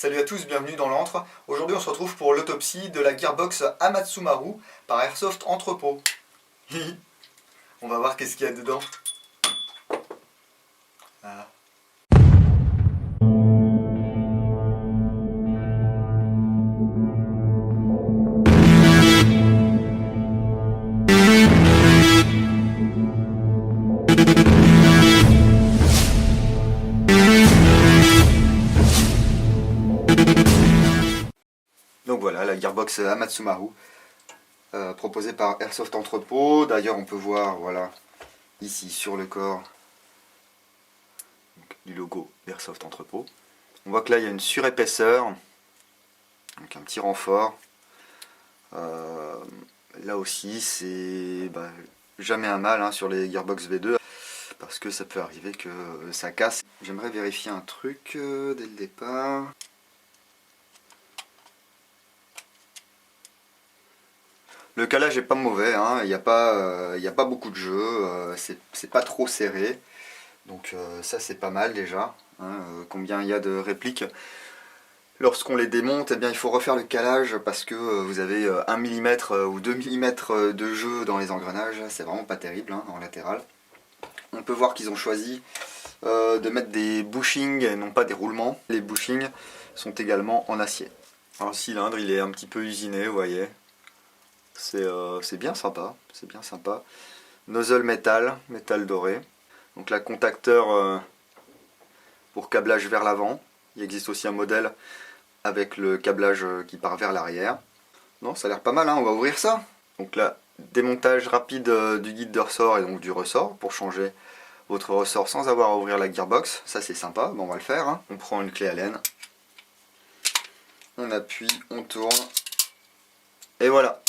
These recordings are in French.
Salut à tous, bienvenue dans l'antre. Aujourd'hui on se retrouve pour l'autopsie de la gearbox Amatsumaru par Airsoft Entrepôt. On va voir qu'est-ce qu'il y a dedans. Ah. Donc voilà, la gearbox Amatsumaru, proposée par Airsoft Entrepôt. D'ailleurs on peut voir, voilà, ici sur le corps, donc, du logo Airsoft Entrepôt. On voit que là il y a une surépaisseur, donc un petit renfort. Là aussi c'est jamais un mal hein, sur les gearbox V2, parce que ça peut arriver que ça casse. J'aimerais vérifier un truc dès le départ. Le calage est pas mauvais, hein. Il n'y a pas beaucoup de jeu, c'est pas trop serré, donc ça c'est pas mal déjà. Hein. Combien il y a de répliques. Lorsqu'on les démonte, eh bien, il faut refaire le calage parce que vous avez 1 mm ou 2 mm de jeu dans les engrenages, c'est vraiment pas terrible hein, en latéral. On peut voir qu'ils ont choisi de mettre des bushings et non pas des roulements. Les bushings sont également en acier. Alors, le cylindre il est un petit peu usiné, vous voyez. C'est bien sympa, c'est bien sympa. Nozzle métal doré. Donc là, contacteur pour câblage vers l'avant. Il existe aussi un modèle avec le câblage qui part vers l'arrière. Non, ça a l'air pas mal, hein, on va ouvrir ça. Donc là, démontage rapide du guide de ressort et donc du ressort pour changer votre ressort sans avoir à ouvrir la gearbox. Ça c'est sympa, bon, on va le faire. Hein. On prend une clé Allen, on appuie, on tourne, et voilà.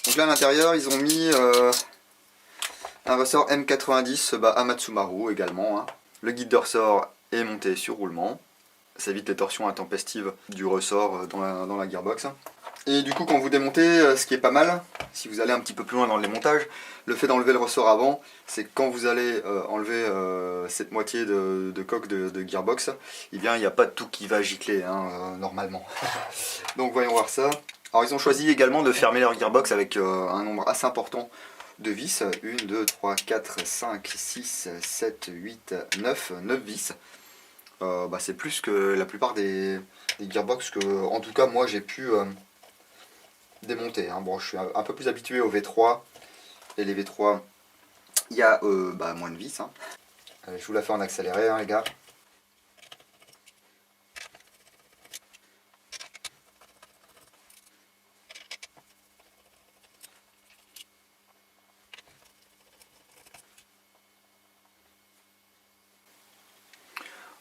Donc là à l'intérieur ils ont mis un ressort M90 Amatsumaru également. Hein. Le guide de ressort est monté sur roulement. Ça évite les torsions intempestives du ressort dans la gearbox. Et du coup quand vous démontez, ce qui est pas mal, si vous allez un petit peu plus loin dans le démontage, le fait d'enlever le ressort avant, c'est que quand vous allez enlever cette moitié de coque de gearbox, eh bien il n'y a pas de tout qui va gicler hein, normalement. Donc voyons voir ça. Alors ils ont choisi également de fermer leur gearbox avec un nombre assez important de vis. 1, 2, 3, 4, 5, 6, 7, 8, 9 vis. C'est plus que la plupart des gearbox que, en tout cas, moi j'ai pu démonter. Hein. Bon, je suis un peu plus habitué aux V3. Et les V3, il y a moins de vis. Hein. Je vous la fais en accéléré, hein, les gars.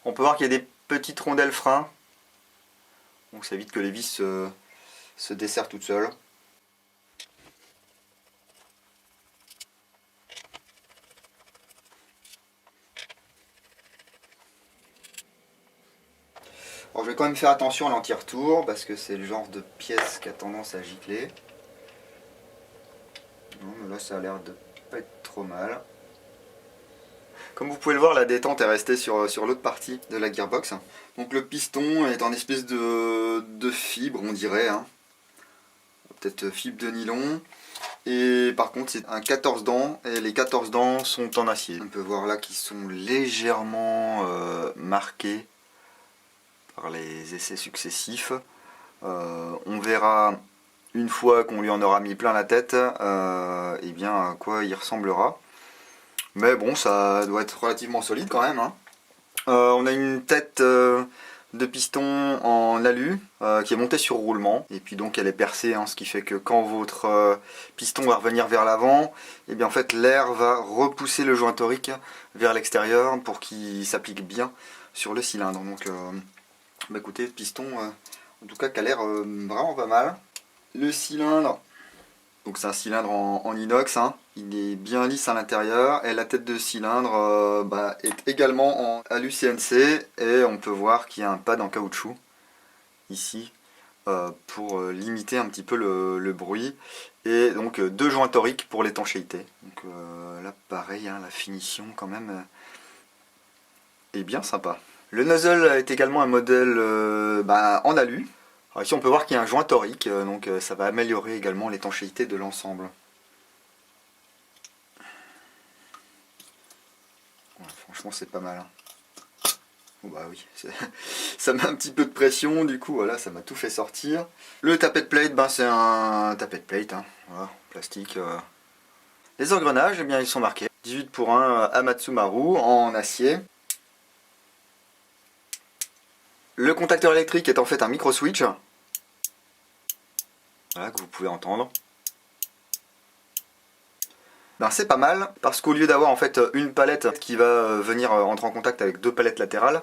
On peut voir qu'il y a des petites rondelles frein, donc ça évite que les vis se desserrent toutes seules. Alors je vais quand même faire attention à l'anti-retour parce que c'est le genre de pièce qui a tendance à gicler. Non, mais là ça a l'air de pas être trop mal. Comme vous pouvez le voir, la détente est restée sur l'autre partie de la gearbox. Donc le piston est en espèce de fibre, on dirait. Hein. Peut-être fibre de nylon. Et par contre, c'est un 14 dents. Et les 14 dents sont en acier. On peut voir là qu'ils sont légèrement marqués par les essais successifs. On verra une fois qu'on lui en aura mis plein la tête, et bien à quoi il ressemblera. Mais bon, ça doit être relativement solide quand même. Hein. On a une tête de piston en alu qui est montée sur roulement. Et puis donc elle est percée, hein, ce qui fait que quand votre piston va revenir vers l'avant, et bien en fait l'air va repousser le joint torique vers l'extérieur pour qu'il s'applique bien sur le cylindre. Donc écoutez, piston en tout cas qui a l'air vraiment pas mal. Le cylindre. Donc c'est un cylindre en inox, hein. Il est bien lisse à l'intérieur et la tête de cylindre est également en alu CNC et on peut voir qu'il y a un pad en caoutchouc ici pour limiter un petit peu le bruit et donc deux joints toriques pour l'étanchéité. Donc là pareil, hein, la finition quand même est bien sympa. Le nozzle est également un modèle en alu. Alors ici on peut voir qu'il y a un joint torique, donc ça va améliorer également l'étanchéité de l'ensemble. Ouais, franchement c'est pas mal. Hein. Oh bah oui, ça met un petit peu de pression, du coup voilà, ça m'a tout fait sortir. Le tappet plate, c'est un tappet plate, hein, voilà, plastique. Les engrenages, eh bien ils sont marqués. 18 pour 1 Amatsumaru en acier. Le contacteur électrique est en fait un micro switch. Voilà, que vous pouvez entendre. C'est pas mal parce qu'au lieu d'avoir en fait une palette qui va venir entrer en contact avec deux palettes latérales,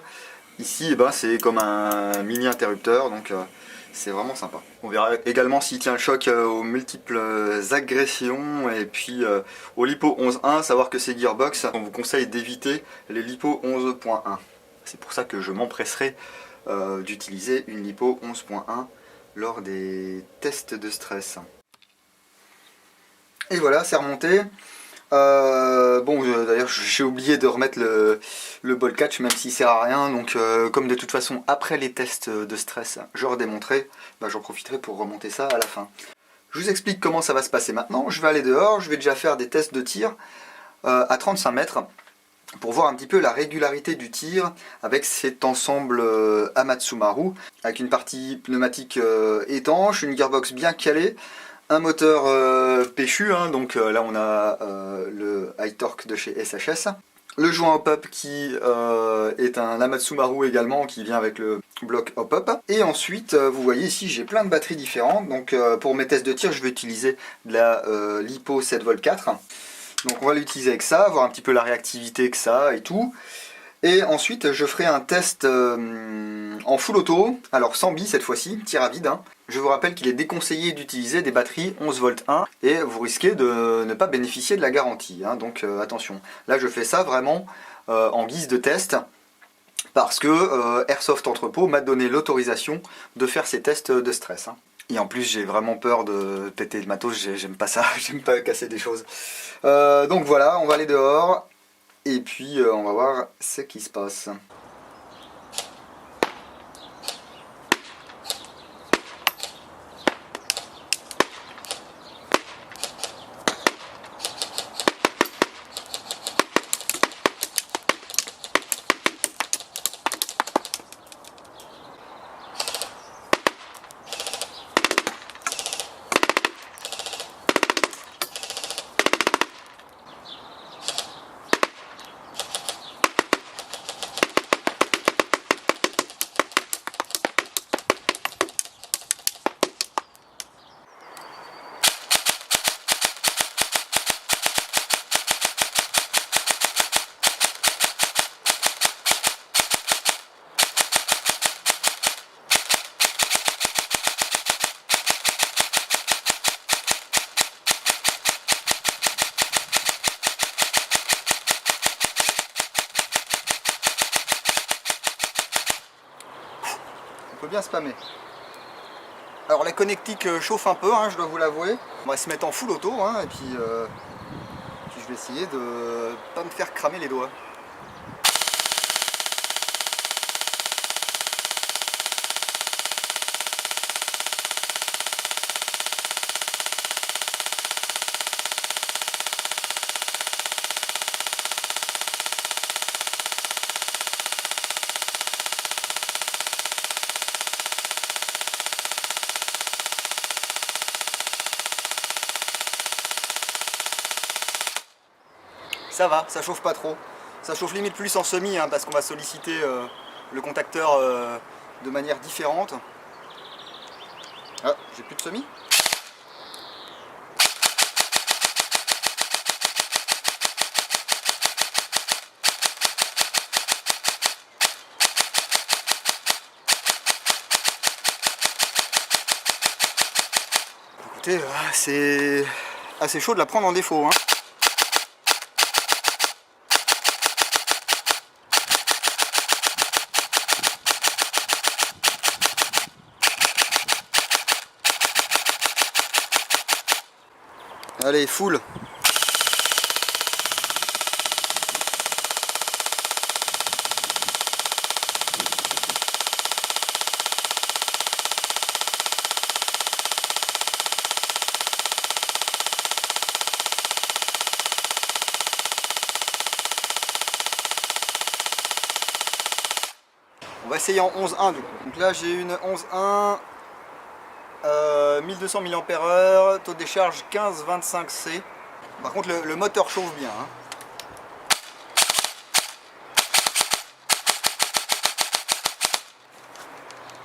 ici c'est comme un mini interrupteur, donc c'est vraiment sympa. On verra également s'il tient le choc aux multiples agressions et puis au LiPo 11.1, savoir que c'est Gearbox, on vous conseille d'éviter les LiPo 11.1. C'est pour ça que je m'empresserai d'utiliser une LiPo 11.1 lors des tests de stress. Et voilà, c'est remonté. D'ailleurs j'ai oublié de remettre le ball catch, même s'il sert à rien, donc comme de toute façon après les tests de stress je redémonterai, j'en profiterai pour remonter ça à la fin. Je vous explique comment ça va se passer maintenant. Je vais aller dehors, je vais déjà faire des tests de tir à 35 mètres pour voir un petit peu la régularité du tir avec cet ensemble Amatsumaru, avec une partie pneumatique étanche, une gearbox bien calée, un moteur péchu, hein, donc là on a le high torque de chez SHS. Le joint hop-up qui est un Amatsumaru également, qui vient avec le bloc hop-up. Et ensuite, vous voyez ici, j'ai plein de batteries différentes. Donc pour mes tests de tir, je vais utiliser de la LiPo 7V4. Donc on va l'utiliser avec ça, voir un petit peu la réactivité que ça a et tout. Et ensuite, je ferai un test en full auto, alors sans billes cette fois-ci, tir à vide. Hein. Je vous rappelle qu'il est déconseillé d'utiliser des batteries 11V1 et vous risquez de ne pas bénéficier de la garantie. Hein, donc attention, là je fais ça vraiment en guise de test parce que Airsoft Entrepôt m'a donné l'autorisation de faire ces tests de stress. Hein. Et en plus j'ai vraiment peur de péter le matos, j'aime pas ça, j'aime pas casser des choses. Donc voilà, on va aller dehors. Et puis on va voir ce qui se passe. On peut bien spammer. Alors la connectique chauffe un peu, hein, je dois vous l'avouer. On va se mettre en full auto, hein, et puis je vais essayer de pas me faire cramer les doigts. Ça va, ça chauffe pas trop. Ça chauffe limite plus en semi, hein, parce qu'on va solliciter le contacteur de manière différente. Ah, j'ai plus de semi. Écoutez, c'est assez chaud de la prendre en défaut. Hein. Allez, full. essayer en 11.1 du coup. Donc là j'ai une 11.1, 1200 mAh, taux de décharge 15-25C. Par contre le moteur chauffe bien. Hein.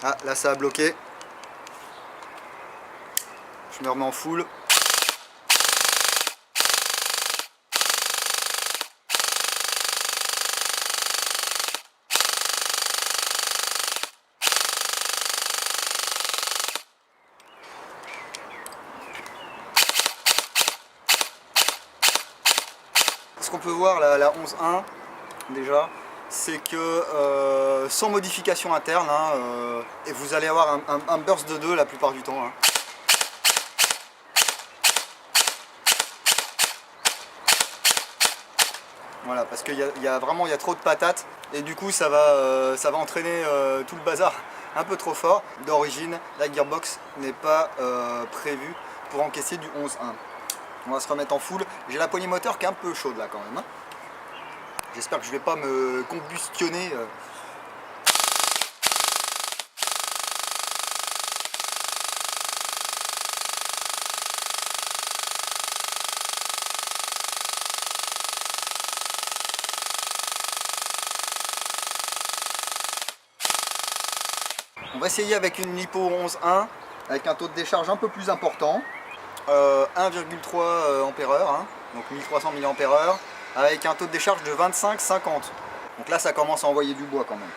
Ah là ça a bloqué. Je me remets en full. Ce qu'on peut voir la 11.1 déjà, c'est que sans modification interne, hein, et vous allez avoir un burst de 2 la plupart du temps. Hein. Voilà, parce qu'il y a vraiment trop de patates et du coup ça va entraîner tout le bazar un peu trop fort. D'origine, la gearbox n'est pas prévue pour encaisser du 11.1. On va se remettre en full. J'ai la poignée moteur qui est un peu chaude là quand même. Hein. J'espère que je ne vais pas me combustionner. On va essayer avec une lipo 11.1 avec un taux de décharge un peu plus important. 1,3 ampères, hein, donc 1300 mAh, avec un taux de décharge de 25-50. Donc là ça commence à envoyer du bois quand même.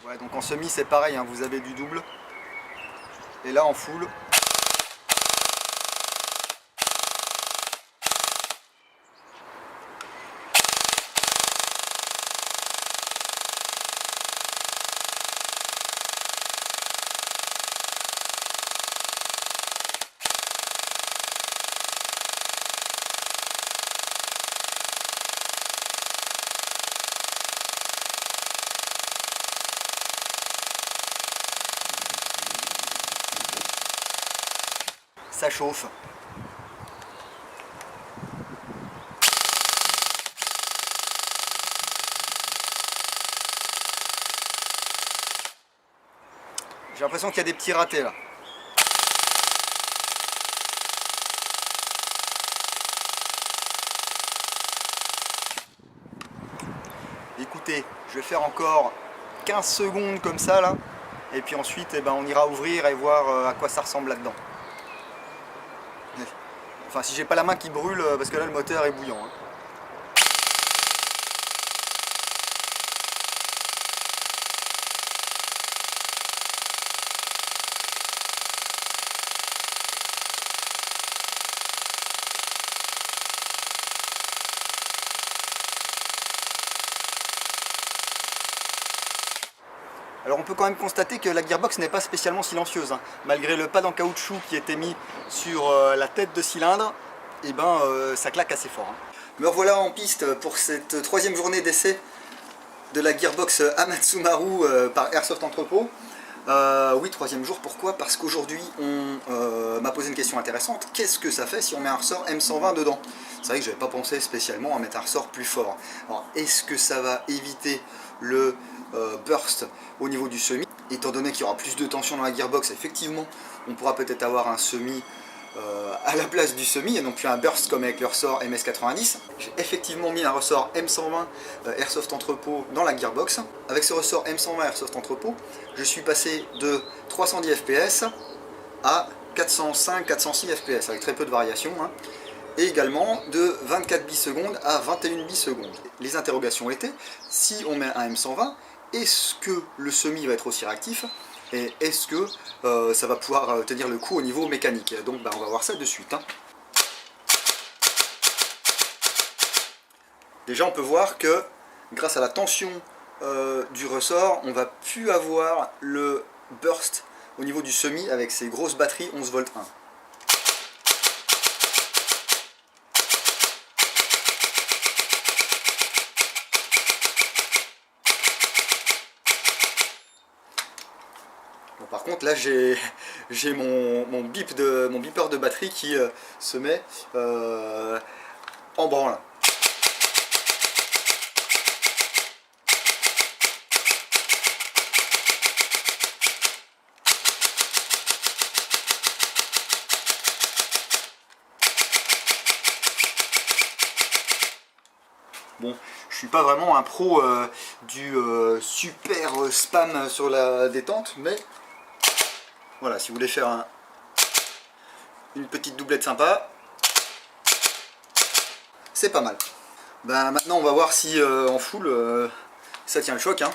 Ouais, donc en semi c'est pareil, hein, vous avez du double. Et là en full. Ça chauffe. J'ai l'impression qu'il y a des petits ratés là. Écoutez, je vais faire encore 15 secondes comme ça là. Et puis ensuite eh ben, on ira ouvrir et voir à quoi ça ressemble là-dedans. Enfin si j'ai pas la main qui brûle parce que là le moteur est bouillant. Hein. Alors on peut quand même constater que la gearbox n'est pas spécialement silencieuse, hein. Malgré le pad en caoutchouc qui était mis sur la tête de cylindre, et ben ça claque assez fort. Hein. Me revoilà en piste pour cette troisième journée d'essai de la gearbox Amatsumaru par Airsoft Entrepôt. Oui, troisième jour, pourquoi? Parce qu'aujourd'hui on m'a posé une question intéressante. Qu'est-ce que ça fait si on met un ressort M120 dedans? C'est vrai que je n'avais pas pensé spécialement à mettre un ressort plus fort. Alors, est-ce que ça va éviter le burst au niveau du semi? Étant donné qu'il y aura plus de tension dans la gearbox, effectivement, on pourra peut-être avoir un semi à la place du semi et non plus un burst comme avec le ressort MS90. J'ai effectivement mis un ressort M120 Airsoft Entrepôt dans la gearbox. Avec ce ressort M120 Airsoft Entrepôt, je suis passé de 310 fps à 405-406 fps avec très peu de variation. Hein. Et également de 24 bisecondes à 21 bisecondes. Les interrogations étaient, si on met un M120, est-ce que le semi va être aussi réactif et est-ce que ça va pouvoir tenir le coup au niveau mécanique? Donc on va voir ça de suite. Hein. Déjà on peut voir que grâce à la tension du ressort, on va plus avoir le burst au niveau du semi avec ces grosses batteries 11 v 1. Bon, par contre là j'ai mon beeper de batterie qui se met en branle. Bon, je suis pas vraiment un pro du super spam sur la détente, mais voilà, si vous voulez faire une petite doublette sympa, c'est pas mal. Ben, maintenant on va voir si en full ça tient le choc, hein.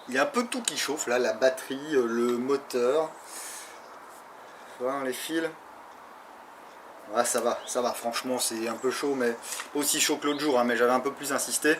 Il y a un peu tout qui chauffe là, la batterie, le moteur, voilà, les fils. Ouais, ça va, franchement c'est un peu chaud, mais pas aussi chaud que l'autre jour, hein, mais j'avais un peu plus insisté.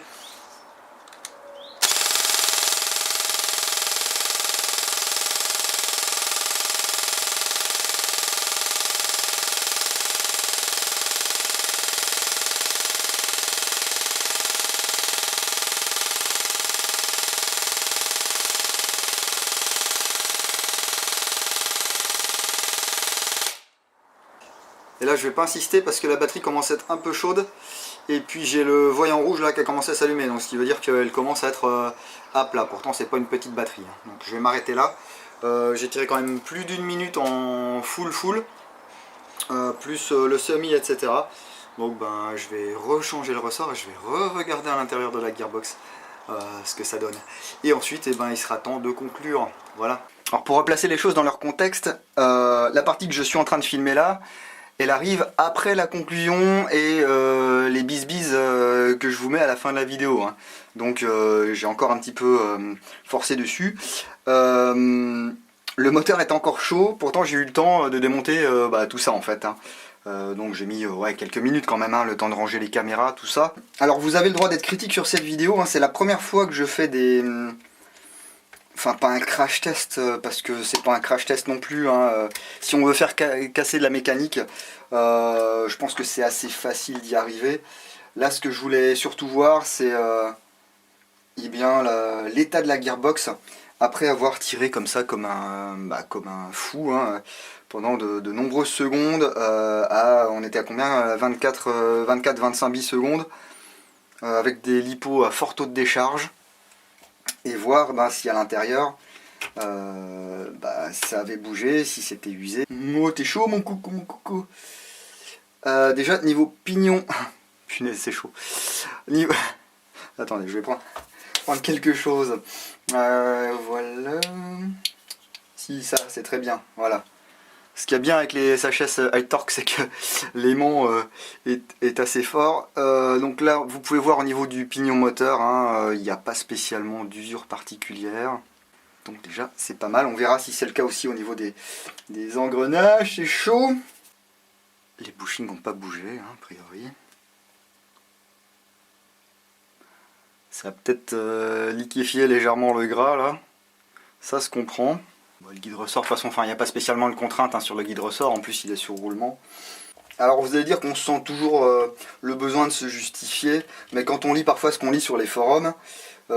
Et là je vais pas insister parce que la batterie commence à être un peu chaude. Et puis j'ai le voyant rouge là qui a commencé à s'allumer. Donc ce qui veut dire qu'elle commence à être à plat. Pourtant c'est pas une petite batterie, hein. Donc je vais m'arrêter là. J'ai tiré quand même plus d'une minute en full. Plus le semi, etc. Donc ben je vais rechanger le ressort et je vais regarder à l'intérieur de la gearbox ce que ça donne. Et ensuite eh ben, il sera temps de conclure. Voilà. Alors pour replacer les choses dans leur contexte, la partie que je suis en train de filmer là, elle arrive après la conclusion et les bisbis que je vous mets à la fin de la vidéo, hein. Donc j'ai encore un petit peu forcé dessus. Le moteur est encore chaud, pourtant j'ai eu le temps de démonter tout ça en fait, hein. Donc j'ai mis ouais, quelques minutes quand même, hein, le temps de ranger les caméras, tout ça. Alors vous avez le droit d'être critique sur cette vidéo, hein, c'est la première fois que je fais des... Enfin pas un crash test, parce que c'est pas un crash test non plus, hein. Si on veut faire casser de la mécanique, je pense que c'est assez facile d'y arriver. Là ce que je voulais surtout voir c'est eh bien l'état de la gearbox après avoir tiré comme ça comme un fou, hein, pendant de nombreuses secondes. On était à combien, 24-25 millisecondes avec des lipos à fort taux de décharge, et voir si à l'intérieur ça avait bougé, si c'était usé. Oh t'es chaud mon coucou. Déjà niveau pignon, punaise c'est chaud. Niveau... Attendez, je vais prendre quelque chose. Voilà. Si, ça, c'est très bien. Voilà. Ce qu'il y a bien avec les SHS High Torque, c'est que l'aimant est assez fort. Donc là, vous pouvez voir au niveau du pignon moteur, hein, il n'y a pas spécialement d'usure particulière. Donc déjà, c'est pas mal. On verra si c'est le cas aussi au niveau des engrenages. C'est chaud. Les bushings n'ont pas bougé, hein, a priori. Ça va peut-être liquéfier légèrement le gras là, ça se comprend. Bon, le guide ressort, de toute façon, il n'y a pas spécialement de contrainte, hein, sur le guide ressort, en plus il est sur roulement. Alors vous allez dire qu'on sent toujours le besoin de se justifier, mais quand on lit parfois ce qu'on lit sur les forums, oui,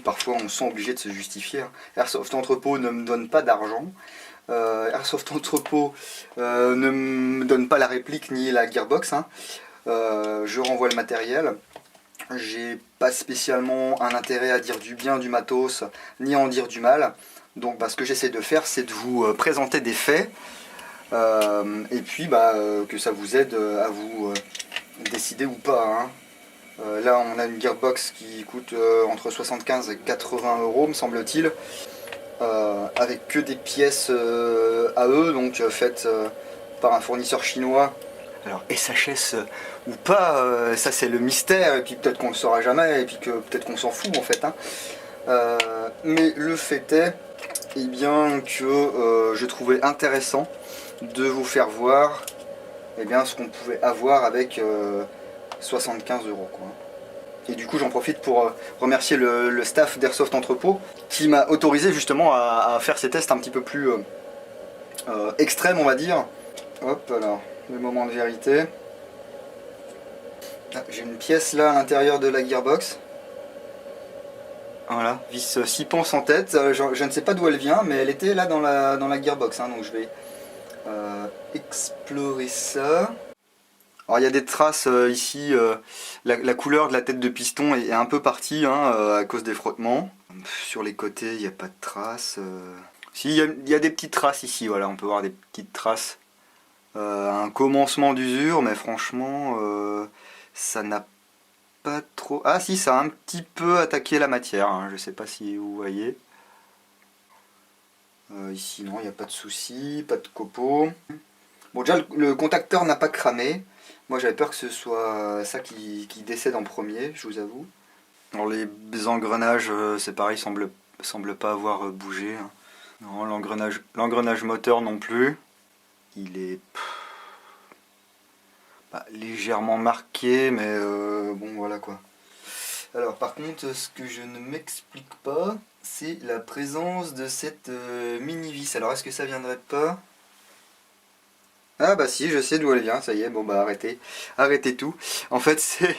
parfois on se sent obligé de se justifier. Airsoft Entrepôt ne me donne pas d'argent, Airsoft Entrepôt ne me donne pas la réplique ni la gearbox, hein. Je renvoie le matériel. J'ai pas spécialement un intérêt à dire du bien du matos, ni à en dire du mal. Donc ce que j'essaie de faire, c'est de vous présenter des faits, Et puis que ça vous aide à vous décider ou pas, hein. Là on a une gearbox qui coûte entre 75 et 80 euros me semble-t-il, avec que des pièces AE, donc faites par un fournisseur chinois. Alors SHS ou pas, ça c'est le mystère, et puis peut-être qu'on le saura jamais, et puis que peut-être qu'on s'en fout en fait, hein. Mais le fait est eh bien, que je trouvais intéressant de vous faire voir eh bien, ce qu'on pouvait avoir avec 75 euros, quoi. Et du coup j'en profite pour remercier le staff d'Airsoft Entrepôt qui m'a autorisé justement à faire ces tests un petit peu plus extrêmes, on va dire. Hop, alors, le moment de vérité. Ah, j'ai une pièce là à l'intérieur de la gearbox. Voilà, vis 6 ponces en tête. Je ne sais pas d'où elle vient, mais elle était là dans la gearbox, hein, donc je vais explorer ça. Alors il y a des traces ici, la couleur de la tête de piston est un peu partie, hein, à cause des frottements. Sur les côtés il n'y a pas de traces. Si, il y a des petites traces ici, voilà, on peut voir des petites traces. Un commencement d'usure, mais franchement ça n'a pas trop... Ah si, ça a un petit peu attaqué la matière, hein, je sais pas si vous voyez. Ici non, il n'y a pas de souci, pas de copeaux. Bon déjà le contacteur n'a pas cramé. Moi j'avais peur que ce soit ça qui décède en premier, je vous avoue. Alors les engrenages, c'est pareil, semble pas avoir bougé, hein. Non, l'engrenage moteur non plus. Il est légèrement marqué, mais bon voilà quoi. Alors par contre, ce que je ne m'explique pas, c'est la présence de cette mini vis. Alors est-ce que ça viendrait pas? Ah bah si, je sais d'où elle vient, ça y est, bon bah arrêtez tout. En fait c'est,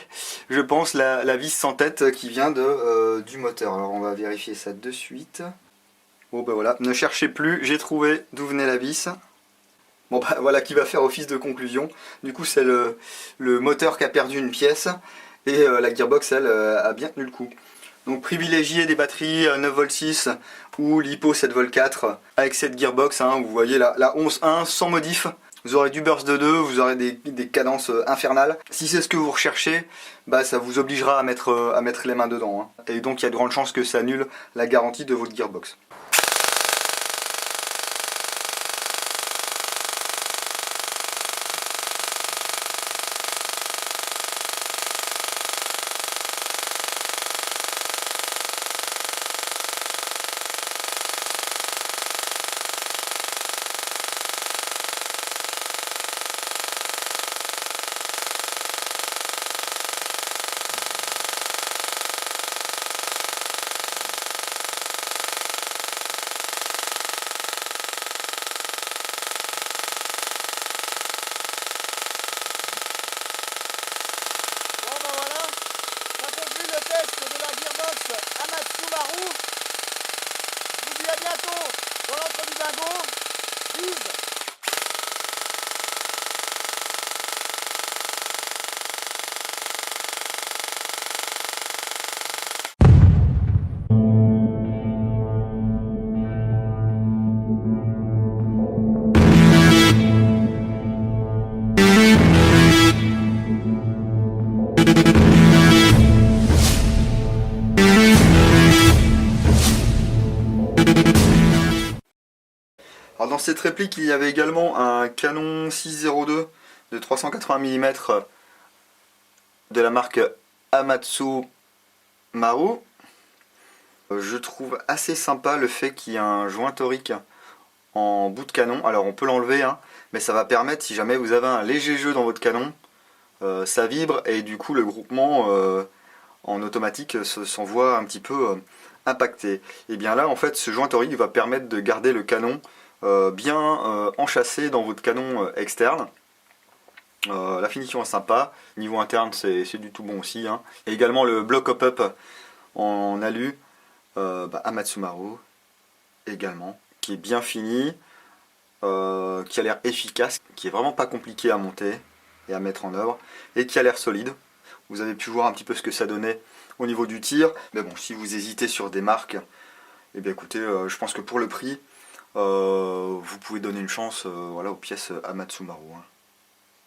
je pense, la vis sans tête qui vient du moteur. Alors on va vérifier ça de suite. Bon bah voilà, ne cherchez plus, j'ai trouvé d'où venait la vis. Bon bah voilà qui va faire office de conclusion. Du coup c'est le moteur qui a perdu une pièce et la gearbox elle a bien tenu le coup. Donc privilégiez des batteries 9V6 ou l'Hippo 7V4 avec cette gearbox, hein, vous voyez la 11.1 sans modif. Vous aurez du burst de 2, vous aurez des cadences infernales. Si c'est ce que vous recherchez, bah ça vous obligera à mettre les mains dedans, hein. Et donc il y a de grandes chances que ça annule la garantie de votre gearbox. Amatsu Maru. Je vous dis à bientôt dans l'entre du dingo. Vive! Alors dans cette réplique, il y avait également un canon 602 de 380 mm de la marque Amatsu Maru. Je trouve assez sympa le fait qu'il y ait un joint torique en bout de canon. Alors on peut l'enlever, hein, mais ça va permettre, si jamais vous avez un léger jeu dans votre canon, ça vibre et du coup le groupement en automatique s'envoie un petit peu impacté. Et bien là en fait ce joint torique va permettre de garder le canon bien enchâssé dans votre canon externe. La finition est sympa, niveau interne c'est du tout bon aussi, hein. Et également le bloc hop-up en alu Amatsu Maru également, qui est bien fini, qui a l'air efficace, qui est vraiment pas compliqué à monter et à mettre en œuvre, et qui a l'air solide. Vous avez pu voir un petit peu ce que ça donnait au niveau du tir, mais bon, si vous hésitez sur des marques, eh bien écoutez, je pense que pour le prix, vous pouvez donner une chance voilà, aux pièces Amatsumaru. Hein.